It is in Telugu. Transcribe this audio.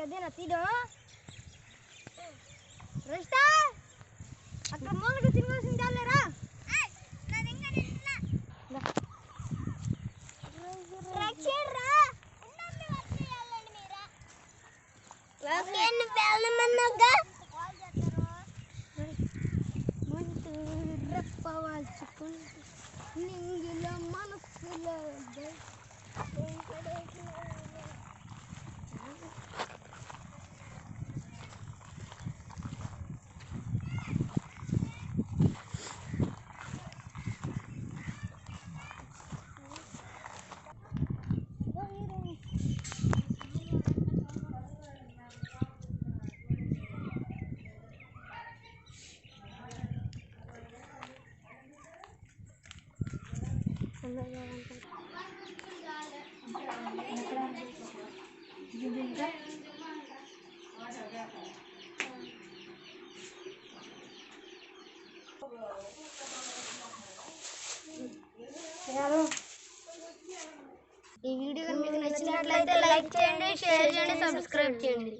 అదేనా తీడు రస్తా అక్కడ మూలకి తినవలసింది చాలేరా నింగిలో మనసులో ఈ వీడియో మీకు నచ్చినట్లయితే లైక్ చేయండి, షేర్ చేయండి, సబ్స్క్రైబ్ చేయండి.